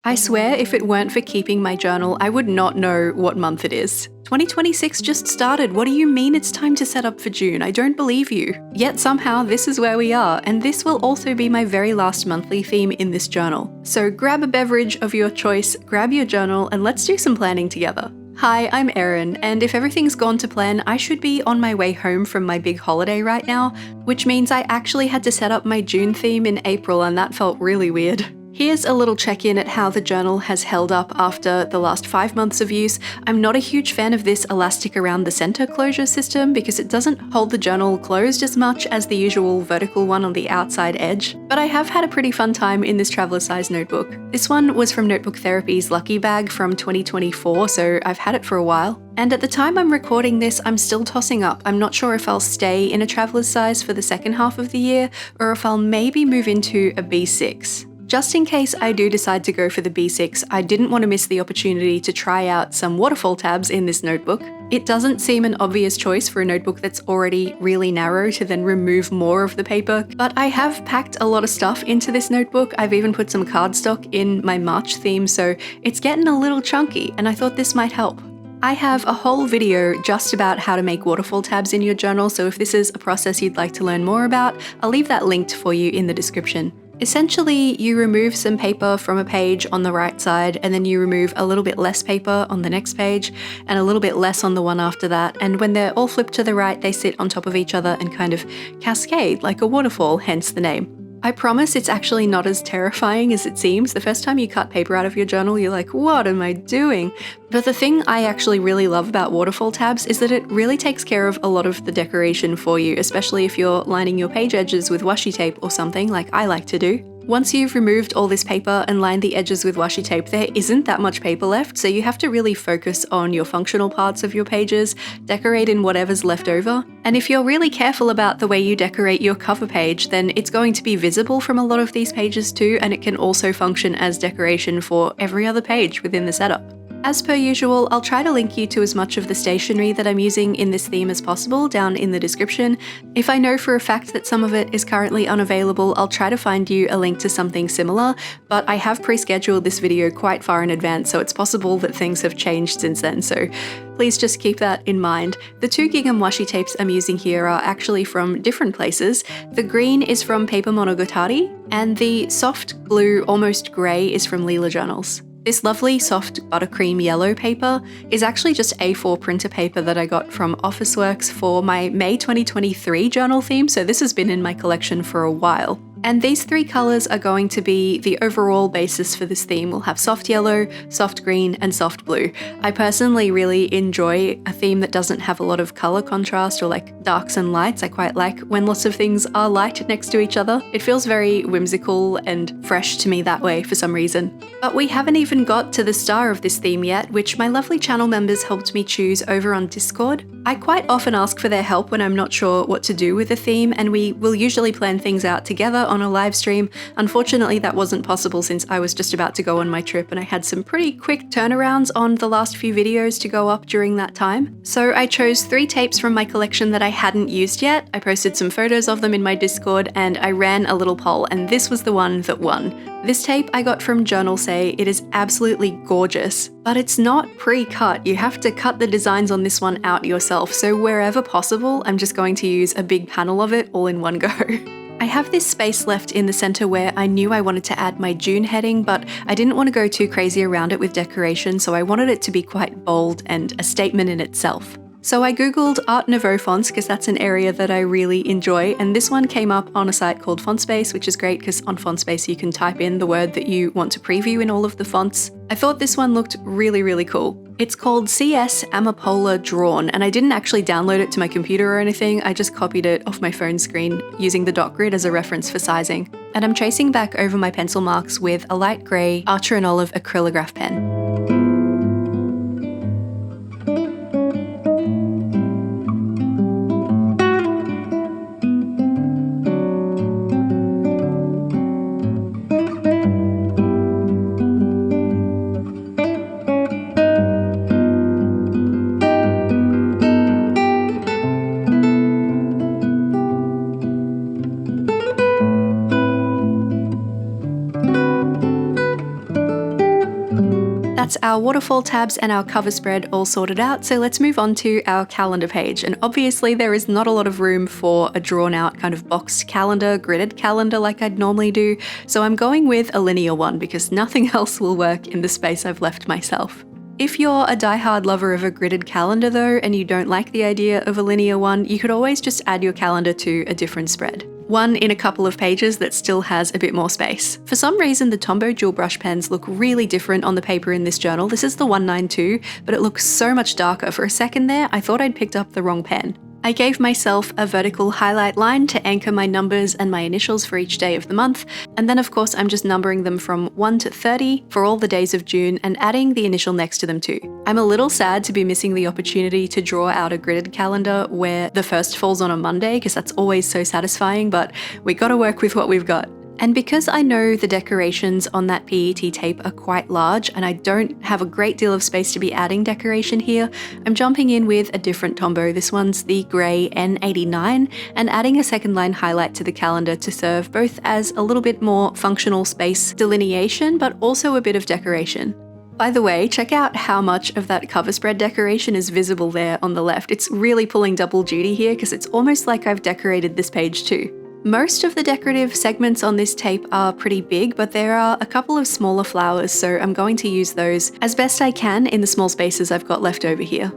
I swear if it weren't for keeping my journal, I would not know what month it is. 2026 just started. What do you mean it's time to set up for June? I don't believe you. Yet somehow this is where we are, and this will also be my very last monthly theme in this journal. So grab a beverage of your choice, grab your journal, and let's do some planning together. Hi, I'm Erin, and if everything's gone to plan, I should be on my way home from my big holiday right now, which means I actually had to set up my June theme in April, and that felt really weird. Here's a little check-in at how the journal has held up after the last 5 months of use. I'm not a huge fan of this elastic around the center closure system because it doesn't hold the journal closed as much as the usual vertical one on the outside edge, but I have had a pretty fun time in this traveler size notebook. This one was from Notebook Therapy's Lucky Bag from 2024, so I've had it for a while. And at the time I'm recording this, I'm still tossing up. I'm not sure if I'll stay in a traveler's size for the second half of the year, or if I'll maybe move into a B6. Just in case I do decide to go for the B6, I didn't want to miss the opportunity to try out some waterfall tabs in this notebook. It doesn't seem an obvious choice for a notebook that's already really narrow to then remove more of the paper, but I have packed a lot of stuff into this notebook. I've even put some cardstock in my March theme, so it's getting a little chunky, and I thought this might help. I have a whole video just about how to make waterfall tabs in your journal, so if this is a process you'd like to learn more about, I'll leave that linked for you in the description. Essentially, you remove some paper from a page on the right side, and then you remove a little bit less paper on the next page, and a little bit less on the one after that, and when they're all flipped to the right, they sit on top of each other and kind of cascade like a waterfall, hence the name. I promise it's actually not as terrifying as it seems. The first time you cut paper out of your journal, you're like, what am I doing? But the thing I actually really love about waterfall tabs is that it really takes care of a lot of the decoration for you, especially if you're lining your page edges with washi tape or something like I like to do. Once you've removed all this paper and lined the edges with washi tape, there isn't that much paper left, so you have to really focus on your functional parts of your pages, decorate in whatever's left over. And if you're really careful about the way you decorate your cover page, then it's going to be visible from a lot of these pages too, and it can also function as decoration for every other page within the setup. As per usual, I'll try to link you to as much of the stationery that I'm using in this theme as possible down in the description. If I know for a fact that some of it is currently unavailable, I'll try to find you a link to something similar, but I have pre-scheduled this video quite far in advance, so it's possible that things have changed since then, so please just keep that in mind. The 2 gingham washi tapes I'm using here are actually from different places. The green is from Paper Monogatari, and the soft blue, almost grey, is from Leela Journals. This lovely soft buttercream yellow paper is actually just A4 printer paper that I got from Officeworks for my May 2023 journal theme, so this has been in my collection for a while. And these 3 colours are going to be the overall basis for this theme. We'll have soft yellow, soft green, and soft blue. I personally really enjoy a theme that doesn't have a lot of colour contrast or like darks and lights. I quite like when lots of things are light next to each other. It feels very whimsical and fresh to me that way for some reason. But we haven't even got to the star of this theme yet, which my lovely channel members helped me choose over on Discord. I quite often ask for their help when I'm not sure what to do with a theme, and we will usually plan things out together on a live stream. Unfortunately, that wasn't possible since I was just about to go on my trip and I had some pretty quick turnarounds on the last few videos to go up during that time. So I chose 3 tapes from my collection that I hadn't used yet. I posted some photos of them in my Discord and I ran a little poll, and this was the one that won. This tape I got from JOURNALSAY. It is absolutely gorgeous, but it's not pre-cut. You have to cut the designs on this one out yourself, so wherever possible, I'm just going to use a big panel of it all in one go. I have this space left in the center where I knew I wanted to add my June heading, but I didn't want to go too crazy around it with decoration, so I wanted it to be quite bold and a statement in itself. So I googled Art Nouveau fonts because that's an area that I really enjoy, and this one came up on a site called FontSpace, which is great because on FontSpace you can type in the word that you want to preview in all of the fonts. I thought this one looked really, really cool. It's called CS Amapola Drawn, and I didn't actually download it to my computer or anything. I just copied it off my phone screen using the dot grid as a reference for sizing. And I'm tracing back over my pencil marks with a light grey Archer and Olive acrylograph pen. That's our waterfall tabs and our cover spread all sorted out, so let's move on to our calendar page. And obviously there is not a lot of room for a drawn out kind of boxed calendar, gridded calendar like I'd normally do, so I'm going with a linear one because nothing else will work in the space I've left myself. If you're a diehard lover of a gridded calendar though, and you don't like the idea of a linear one, you could always just add your calendar to a different spread. One in a couple of pages that still has a bit more space. For some reason, the Tombow dual brush pens look really different on the paper in this journal. This is the 192, but it looks so much darker. For a second there, I thought I'd picked up the wrong pen. I gave myself a vertical highlight line to anchor my numbers and my initials for each day of the month, and then of course I'm just numbering them from 1 to 30 for all the days of June and adding the initial next to them too. I'm a little sad to be missing the opportunity to draw out a gridded calendar where the first falls on a Monday, because that's always so satisfying, but we gotta work with what we've got. And because I know the decorations on that PET tape are quite large and I don't have a great deal of space to be adding decoration here, I'm jumping in with a different Tombow. This one's the grey N89 and adding a second line highlight to the calendar to serve both as a little bit more functional space delineation but also a bit of decoration. By the way, check out how much of that cover spread decoration is visible there on the left. It's really pulling double duty here because it's almost like I've decorated this page too. Most of the decorative segments on this tape are pretty big, but there are a couple of smaller flowers, so I'm going to use those as best I can in the small spaces I've got left over here.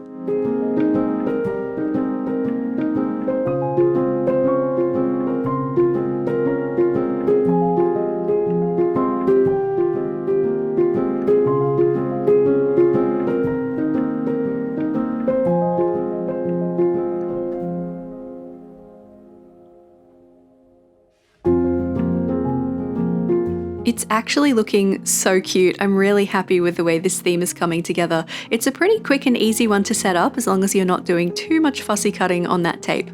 It's actually looking so cute. I'm really happy with the way this theme is coming together. It's a pretty quick and easy one to set up as long as you're not doing too much fussy cutting on that tape.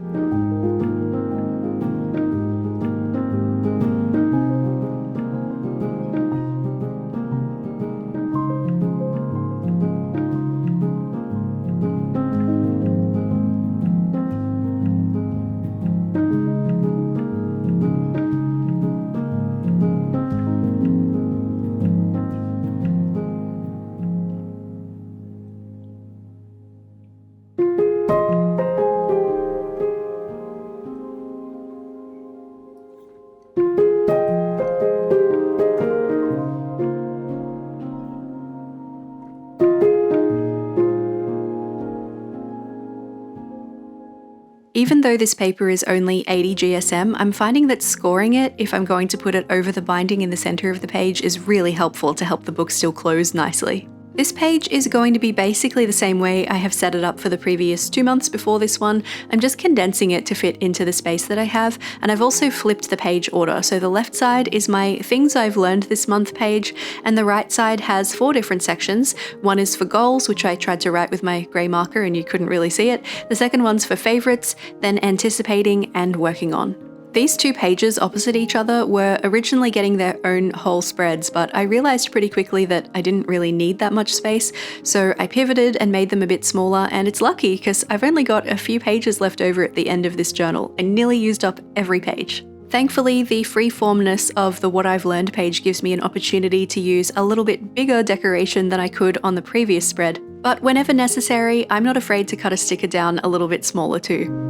Even though this paper is only 80 GSM, I'm finding that scoring it, if I'm going to put it over the binding in the center of the page, is really helpful to help the book still close nicely. This page is going to be basically the same way I have set it up for the previous 2 months before this one. I'm just condensing it to fit into the space that I have, and I've also flipped the page order. So the left side is my Things I've Learned This Month page, and the right side has 4 different sections. One is for goals, which I tried to write with my grey marker and you couldn't really see it. The second one's for favourites, then anticipating and working on. These 2 pages opposite each other were originally getting their own whole spreads, but I realized pretty quickly that I didn't really need that much space, so I pivoted and made them a bit smaller, and it's lucky because I've only got a few pages left over at the end of this journal. I nearly used up every page. Thankfully, the freeformness of the What I've Learned page gives me an opportunity to use a little bit bigger decoration than I could on the previous spread, but whenever necessary, I'm not afraid to cut a sticker down a little bit smaller too.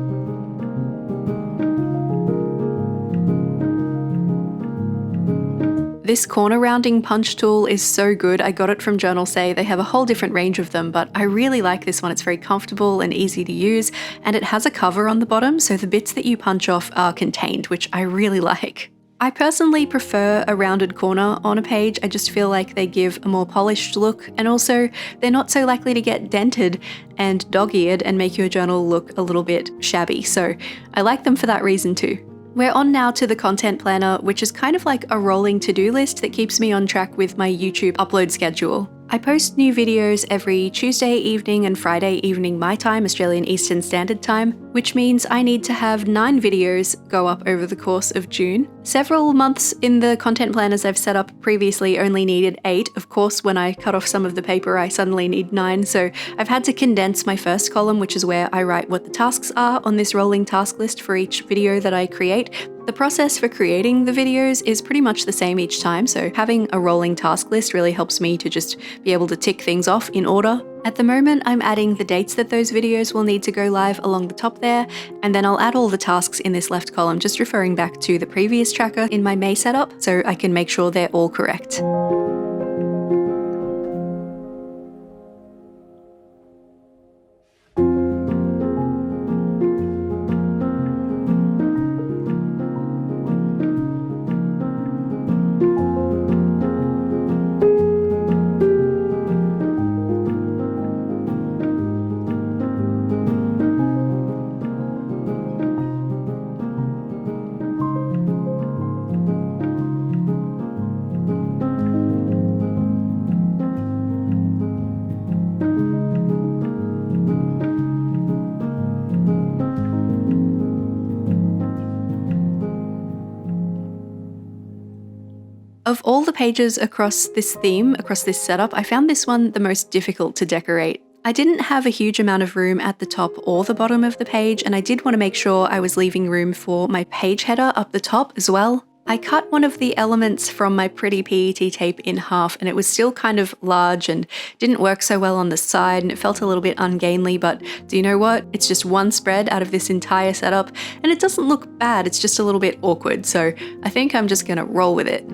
This corner rounding punch tool is so good. I got it from JOURNALSAY. They have a whole different range of them, but I really like this one. It's very comfortable and easy to use, and it has a cover on the bottom, so the bits that you punch off are contained, which I really like. I personally prefer a rounded corner on a page. I just feel like they give a more polished look, and also they're not so likely to get dented and dog-eared and make your journal look a little bit shabby, so I like them for that reason too. We're on now to the content planner, which is kind of like a rolling to-do list that keeps me on track with my YouTube upload schedule. I post new videos every Tuesday evening and Friday evening my time, Australian Eastern Standard Time, which means I need to have 9 videos go up over the course of June. Several months in the content planners I've set up previously only needed 8. Of course, when I cut off some of the paper, I suddenly need 9, so I've had to condense my first column, which is where I write what the tasks are on this rolling task list for each video that I create. The process for creating the videos is pretty much the same each time, so having a rolling task list really helps me to just be able to tick things off in order. At the moment, I'm adding the dates that those videos will need to go live along the top there, and then I'll add all the tasks in this left column, just referring back to the previous tracker in my May setup, so I can make sure they're all correct. Of all the pages across this theme, across this setup, I found this one the most difficult to decorate. I didn't have a huge amount of room at the top or the bottom of the page, and I did want to make sure I was leaving room for my page header up the top as well. I cut one of the elements from my pretty PET tape in half, and it was still kind of large and didn't work so well on the side, and it felt a little bit ungainly, but do you know what? It's just one spread out of this entire setup, and it doesn't look bad, it's just a little bit awkward, so I think I'm just gonna roll with it.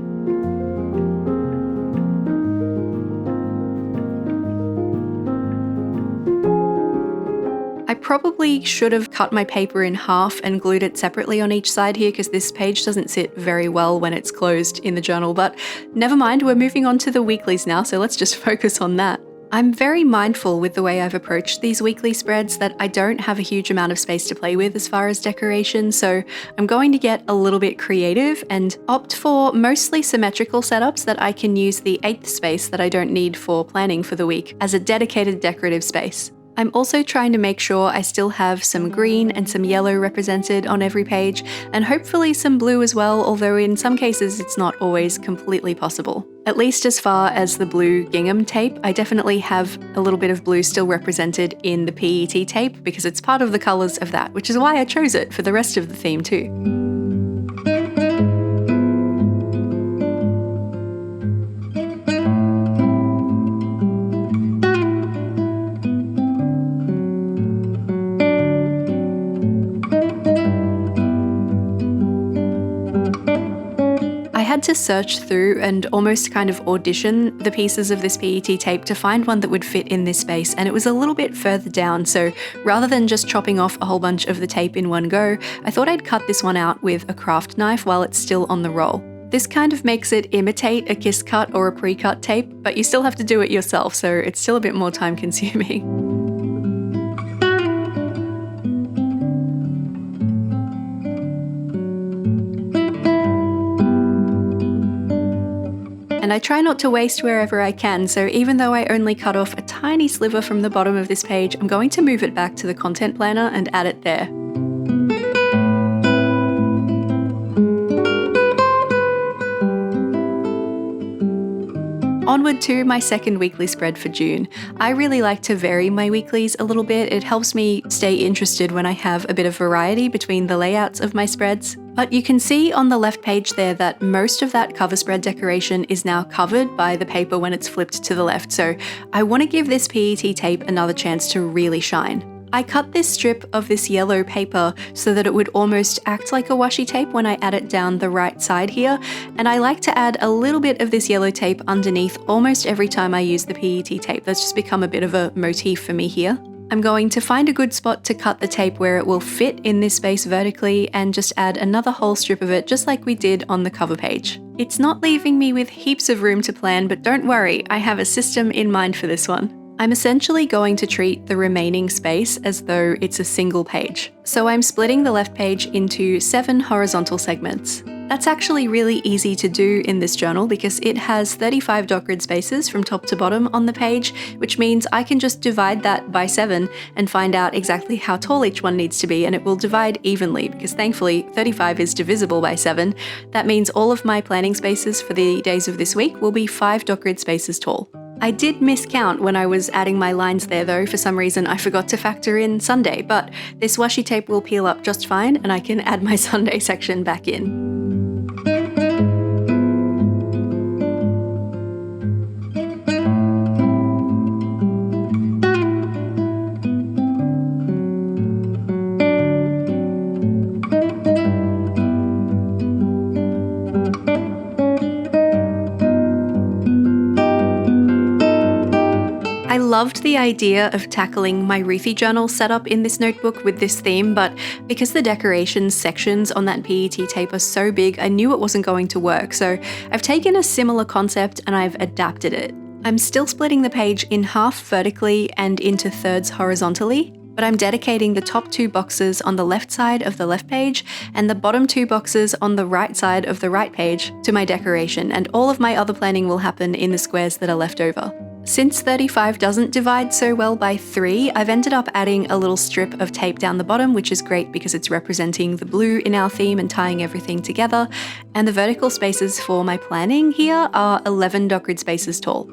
I probably should have cut my paper in half and glued it separately on each side here, because this page doesn't sit very well when it's closed in the journal, but never mind, we're moving on to the weeklies now, so let's just focus on that. I'm very mindful with the way I've approached these weekly spreads that I don't have a huge amount of space to play with as far as decoration, so I'm going to get a little bit creative and opt for mostly symmetrical setups that I can use the 8th space that I don't need for planning for the week as a dedicated decorative space. I'm also trying to make sure I still have some green and some yellow represented on every page, and hopefully some blue as well, although in some cases it's not always completely possible. At least as far as the blue gingham tape, I definitely have a little bit of blue still represented in the PET tape because it's part of the colours of that, which is why I chose it for the rest of the theme too. I had to search through and almost kind of audition the pieces of this PET tape to find one that would fit in this space, and it was a little bit further down, so rather than just chopping off a whole bunch of the tape in one go, I thought I'd cut this one out with a craft knife while it's still on the roll. This kind of makes it imitate a kiss cut or a pre-cut tape, but you still have to do it yourself, so it's still a bit more time consuming. And I try not to waste wherever I can, so even though I only cut off a tiny sliver from the bottom of this page, I'm going to move it back to the content planner and add it there. Onward to my second weekly spread for June. I really like to vary my weeklies a little bit. It helps me stay interested when I have a bit of variety between the layouts of my spreads. But you can see on the left page there that most of that cover spread decoration is now covered by the paper when it's flipped to the left, so I want to give this PET tape another chance to really shine. I cut this strip of this yellow paper so that it would almost act like a washi tape when I add it down the right side here, and I like to add a little bit of this yellow tape underneath almost every time I use the PET tape. That's just become a bit of a motif for me here. I'm going to find a good spot to cut the tape where it will fit in this space vertically and just add another whole strip of it just like we did on the cover page. It's not leaving me with heaps of room to plan, but don't worry, I have a system in mind for this one. I'm essentially going to treat the remaining space as though it's a single page. So I'm splitting the left page into 7 horizontal segments. That's actually really easy to do in this journal because it has 35 dot grid spaces from top to bottom on the page, which means I can just divide that by 7 and find out exactly how tall each one needs to be, and it will divide evenly because thankfully 35 is divisible by 7. That means all of my planning spaces for the days of this week will be 5 dot grid spaces tall. I did miscount when I was adding my lines there though. For some reason I forgot to factor in Sunday, but this washi tape will peel up just fine and I can add my Sunday section back in. I loved the idea of tackling my wreathy journal setup in this notebook with this theme, but because the decorations sections on that PET tape are so big, I knew it wasn't going to work, so I've taken a similar concept and I've adapted it. I'm still splitting the page in half vertically and into thirds horizontally, but I'm dedicating the top 2 boxes on the left side of the left page and the bottom 2 boxes on the right side of the right page to my decoration, and all of my other planning will happen in the squares that are left over. Since 35 doesn't divide so well by 3, I've ended up adding a little strip of tape down the bottom, which is great because it's representing the blue in our theme and tying everything together, and the vertical spaces for my planning here are 11 dot grid spaces tall.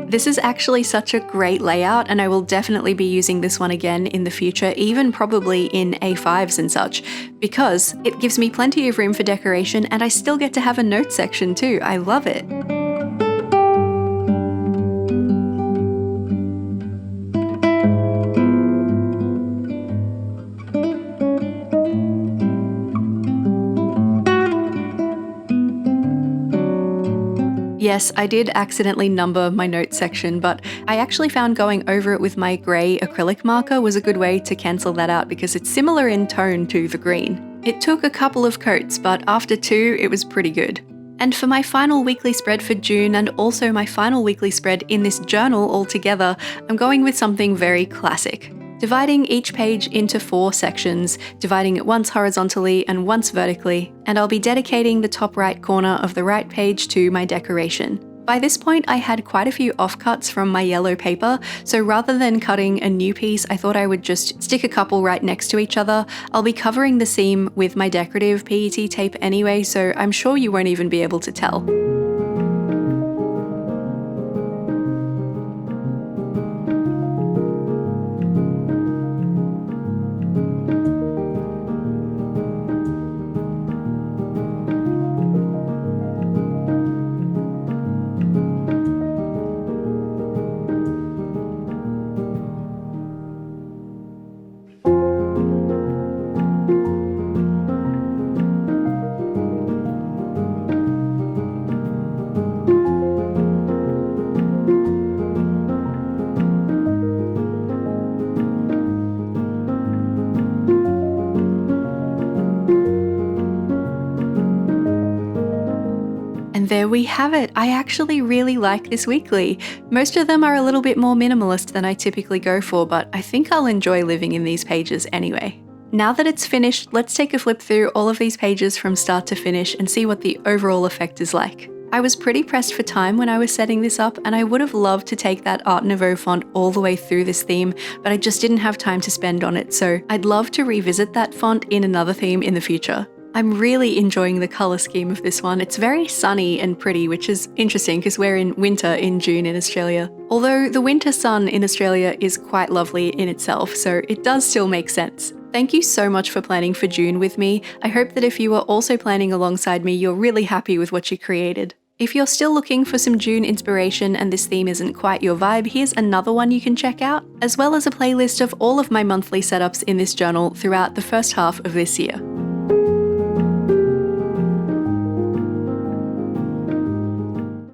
This is actually such a great layout, and I will definitely be using this one again in the future, even probably in A5s and such, because it gives me plenty of room for decoration and I still get to have a note section too. I love it. Yes, I did accidentally number my note section, but I actually found going over it with my grey acrylic marker was a good way to cancel that out because it's similar in tone to the green. It took a couple of coats, but after 2, it was pretty good. And for my final weekly spread for June, and also my final weekly spread in this journal altogether, I'm going with something very classic. Dividing each page into 4 sections, dividing it once horizontally and once vertically, and I'll be dedicating the top right corner of the right page to my decoration. By this point, I had quite a few offcuts from my yellow paper, so rather than cutting a new piece, I thought I would just stick a couple right next to each other. I'll be covering the seam with my decorative PET tape anyway, so I'm sure you won't even be able to tell. There we have it. I actually really like this weekly. Most of them are a little bit more minimalist than I typically go for, but I think I'll enjoy living in these pages anyway. Now that it's finished, let's take a flip through all of these pages from start to finish and see what the overall effect is like. I was pretty pressed for time when I was setting this up, and I would have loved to take that Art Nouveau font all the way through this theme, but I just didn't have time to spend on it, so I'd love to revisit that font in another theme in the future. I'm really enjoying the colour scheme of this one. It's very sunny and pretty, which is interesting because we're in winter in June in Australia. Although the winter sun in Australia is quite lovely in itself, so it does still make sense. Thank you so much for planning for June with me. I hope that if you are also planning alongside me, you're really happy with what you created. If you're still looking for some June inspiration and this theme isn't quite your vibe, here's another one you can check out, as well as a playlist of all of my monthly setups in this journal throughout the first half of this year.